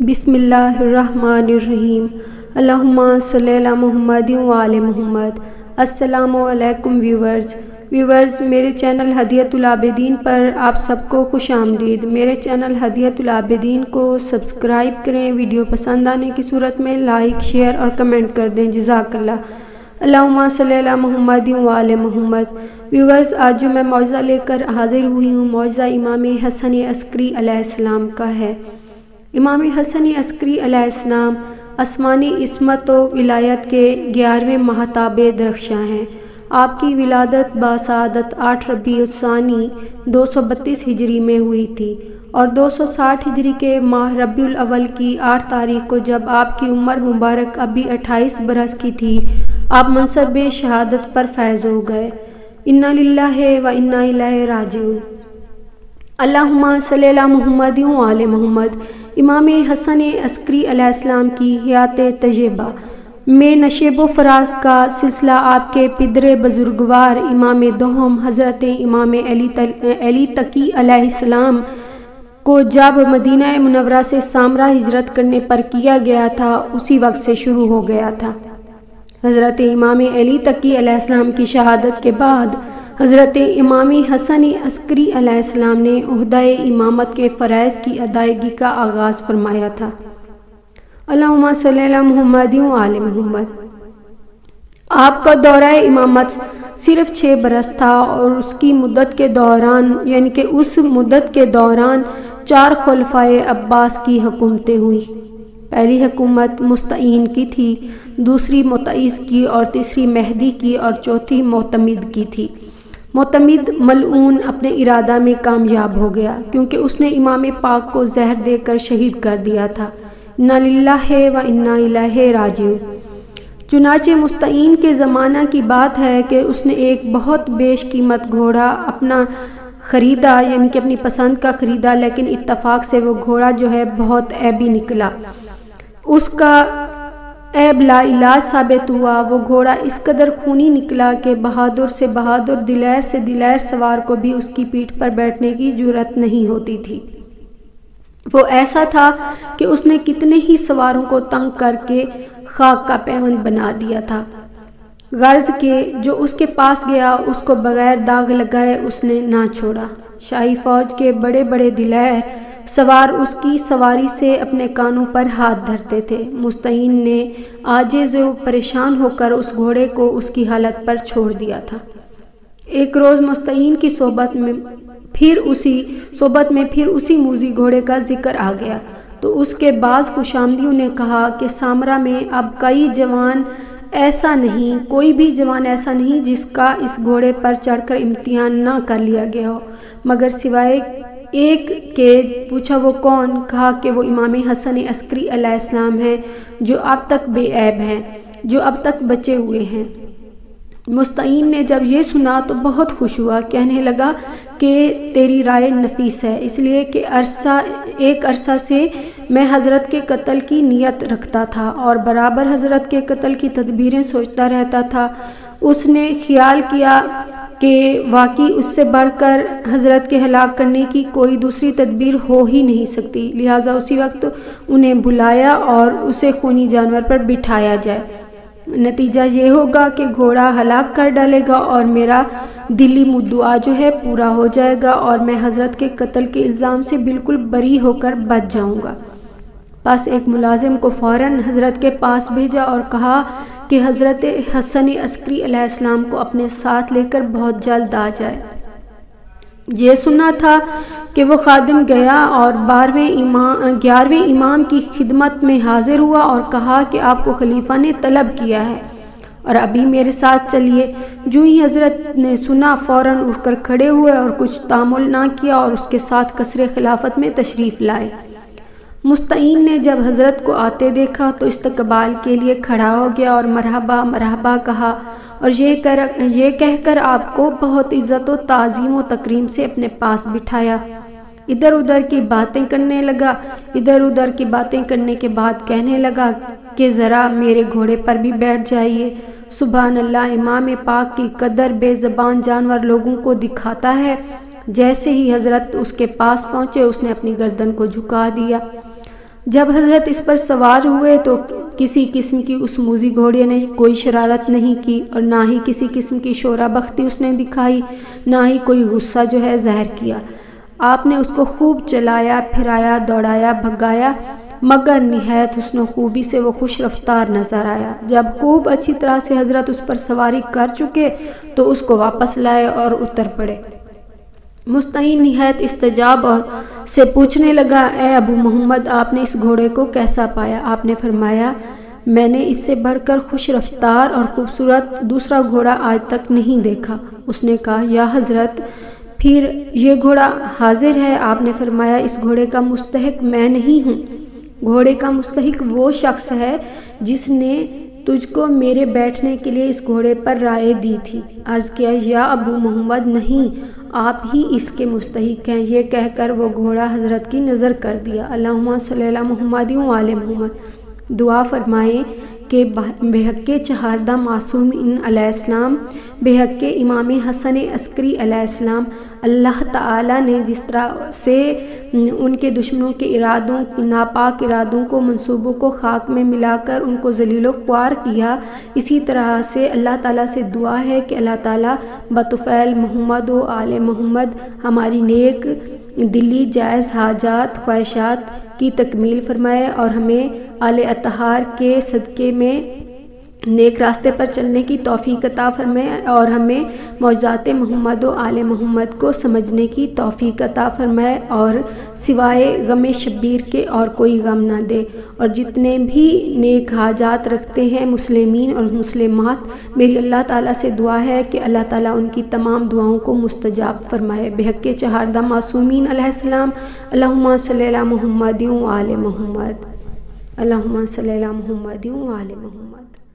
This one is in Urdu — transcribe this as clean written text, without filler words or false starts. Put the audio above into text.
بسم اللہ الرحمن الرحیم۔ اللہم صلی علی محمد و آل محمد۔ السلام علیکم ویورز، میرے چینل ہدیۃ العابدین پر آپ سب کو خوش آمدید۔ میرے چینل ہدیۃ العابدین کو سبسکرائب کریں، ویڈیو پسند آنے کی صورت میں لائک، شیئر اور کمنٹ کر دیں، جزاک اللہ۔ اللہم صلی علی محمد و آل محمد۔ ویورز، آج جو میں معجزہ لے کر حاضر ہوئی ہوں، معجزہ امام حسن عسکری علیہ السلام کا ہے۔ امام حسن عسکری علیہ السلام آسمانی عصمت و ولایت کے 11ویں ماہتاب درخشاں ہیں۔ آپ کی ولادت باسعادت 8 ربیع الثانی 232 ہجری میں ہوئی تھی اور 260 ہجری کے ماہ ربیع الاول کی 8 تاریخ کو جب آپ کی عمر مبارک ابھی 28 برس کی تھی، آپ منصب شہادت پر فیض ہو گئے۔ انا للہ و انا الیہ راجعون۔ اللہم صلی علی محمد و آل محمد۔ امام حسن عسکری علیہ السلام کی حیات طیبہ میں نشیب و فراز کا سلسلہ آپ کے پدر بزرگوار امام دوم حضرت امام علی تقی علیہ السلام کو جب مدینہ منورہ سے سامرہ ہجرت کرنے پر کیا گیا تھا، اسی وقت سے شروع ہو گیا تھا۔ حضرت امام علی تقی علیہ السلام کی شہادت کے بعد حضرت امام حسن عسکری علیہ السلام نے عہدہ امامت کے فرائض کی ادائیگی کا آغاز فرمایا تھا۔ اللہم صلی علی محمد و آل محمد۔ آپ کا دورہ امامت صرف 6 برس تھا اور اس مدت کے دوران 4 خلفائے عباس کی حکومتیں ہوئی۔ پہلی حکومت مستعین کی تھی، دوسری متعز کی اور تیسری مہدی کی اور چوتھی معتمد کی تھی۔ معتمد ملعون اپنے ارادہ میں کامیاب ہو گیا کیونکہ اس نے امام پاک کو زہر دے کر شہید کر دیا تھا۔ انا للہ و انا الیہ راجعون۔ چنانچہ مستعین کے زمانہ کی بات ہے کہ اس نے ایک بہت بیش قیمت گھوڑا اپنا خریدا، یعنی کہ اپنی پسند کا خریدا، لیکن اتفاق سے وہ گھوڑا جو ہے بہت عیبی نکلا۔ اس کا عیب لا علاج ثابت ہوا۔ وہ گھوڑا اس قدر خونی نکلا کہ بہادر سے بہادر، دلیر سے دلیر سوار کو بھی اس کی پیٹھ پر بیٹھنے کی جرأت نہیں ہوتی تھی۔ وہ ایسا تھا کہ اس نے کتنے ہی سواروں کو تنگ کر کے خاک کا پیوند بنا دیا تھا۔ غرض کہ جو اس کے پاس گیا اس کو بغیر داغ لگائے اس نے نہ چھوڑا۔ شاہی فوج کے بڑے بڑے دلیر سوار اس کی سواری سے اپنے کانوں پر ہاتھ دھرتے تھے۔ مستعین نے عاجز و پریشان ہو کر اس گھوڑے کو اس کی حالت پر چھوڑ دیا تھا۔ ایک روز مستعین کی صحبت میں پھر اسی موذی گھوڑے کا ذکر آ گیا تو اس کے بعض خوشامدیوں نے کہا کہ سامرہ میں اب کوئی بھی جوان ایسا نہیں جس کا اس گھوڑے پر چڑھ کر امتحان نہ کر لیا گیا ہو، مگر سوائے ایک کے۔ پوچھا وہ کون؟ کہا کہ وہ امام حسن عسکری علیہ السلام ہیں جو اب تک بے عیب ہیں، جو اب تک بچے ہوئے ہیں۔ مستعین نے جب یہ سنا تو بہت خوش ہوا، کہنے لگا کہ تیری رائے نفیس ہے، اس لیے کہ ایک عرصہ سے میں حضرت کے قتل کی نیت رکھتا تھا اور برابر حضرت کے قتل کی تدبیریں سوچتا رہتا تھا۔ اس نے خیال کیا کہ واقعی اس سے بڑھ کر حضرت کے ہلاک کرنے کی کوئی دوسری تدبیر ہو ہی نہیں سکتی، لہٰذا اسی وقت انہیں بلایا اور اسے خونی جانور پر بٹھایا جائے۔ نتیجہ یہ ہوگا کہ گھوڑا ہلاک کر ڈالے گا اور میرا دلی مدعا جو ہے پورا ہو جائے گا اور میں حضرت کے قتل کے الزام سے بالکل بری ہو کر بچ جاؤں گا۔ بس ایک ملازم کو فوراً حضرت کے پاس بھیجا اور کہا کہ حضرت حسن عسکری علیہ السلام کو اپنے ساتھ لے کر بہت جلد آ جائے۔ یہ سنا تھا کہ وہ خادم گیا اور 11ویں امام کی خدمت میں حاضر ہوا اور کہا کہ آپ کو خلیفہ نے طلب کیا ہے اور ابھی میرے ساتھ چلیے۔ جو ہی حضرت نے سنا فوراً اٹھ کر کھڑے ہوئے اور کچھ تامل نہ کیا اور اس کے ساتھ قصر خلافت میں تشریف لائے۔ مستعین نے جب حضرت کو آتے دیکھا تو استقبال کے لیے کھڑا ہو گیا اور مرحبا مرحبا کہا اور یہ کہہ کر آپ کو بہت عزت و تعظیم و تکریم سے اپنے پاس بٹھایا۔ ادھر ادھر کی باتیں کرنے کے بعد کہنے لگا کہ ذرا میرے گھوڑے پر بھی بیٹھ جائیے۔ سبحان اللہ، امام پاک کی قدر بے زبان جانور لوگوں کو دکھاتا ہے۔ جیسے ہی حضرت اس کے پاس پہنچے اس نے اپنی گردن کو جھکا دیا۔ جب حضرت اس پر سوار ہوئے تو کسی قسم کی اس موذی گھوڑے نے کوئی شرارت نہیں کی اور نہ ہی کسی قسم کی شورا بختی اس نے دکھائی، نہ ہی کوئی غصہ جو ہے ظاہر کیا۔ آپ نے اس کو خوب چلایا، پھرایا، دوڑایا، بھگایا، مگر نہایت حسن و خوبی سے وہ خوش رفتار نظر آیا۔ جب خوب اچھی طرح سے حضرت اس پر سواری کر چکے تو اس کو واپس لائے اور اتر پڑے۔ مستعین نہایت استجاب سے پوچھنے لگا، اے ابو محمد، آپ نے اس گھوڑے کو کیسا پایا؟ آپ نے فرمایا، میں نے اس سے بڑھ کر خوش رفتار اور خوبصورت دوسرا گھوڑا آج تک نہیں دیکھا۔ اس نے کہا، یا حضرت، پھر یہ گھوڑا حاضر ہے؟ آپ نے فرمایا، اس گھوڑے کا مستحق میں نہیں ہوں، گھوڑے کا مستحق وہ شخص ہے جس نے تجھ کو میرے بیٹھنے کے لیے اس گھوڑے پر رائے دی تھی۔ عرض کیا، یا ابو محمد، نہیں، آپ ہی اس کے مستحق ہیں۔ یہ کہہ کر وہ گھوڑا حضرت کی نظر کر دیا۔ اللہم صلی علی محمد و آل محمد۔ دعا فرمائیں کہ بحق چہاردہ معصومین علیہ السلام، بحق امام حسن عسکری علیہ السلام، اللہ تعالیٰ نے جس طرح سے ان کے دشمنوں کے ارادوں، ناپاک ارادوں کو، منصوبوں کو خاک میں ملا کر ان کو ذلیل و خوار کیا، اسی طرح سے اللہ تعالیٰ سے دعا ہے کہ اللہ تعالیٰ بطفیل محمد و آل محمد ہماری نیک دلی جائز حاجات خواہشات کی تکمیل فرمائے اور ہمیں آل اطہار کے صدقے میں نیک راستے پر چلنے کی توفیق عطا فرمائے اور ہمیں معجزات محمد و آل محمد کو سمجھنے کی توفیق عطا فرمائے اور سوائے غم شبیر کے اور کوئی غم نہ دے۔ اور جتنے بھی نیک حاجات رکھتے ہیں مسلمین اور مسلمات، میری اللہ تعالیٰ سے دعا ہے کہ اللہ تعالیٰ ان کی تمام دعاؤں کو مستجاب فرمائے۔ بحق چہاردہ معصومین علیہ السلام، اللہم صلی علی محمد و آل محمد، اللہم صلی علی محمد و آل محمد۔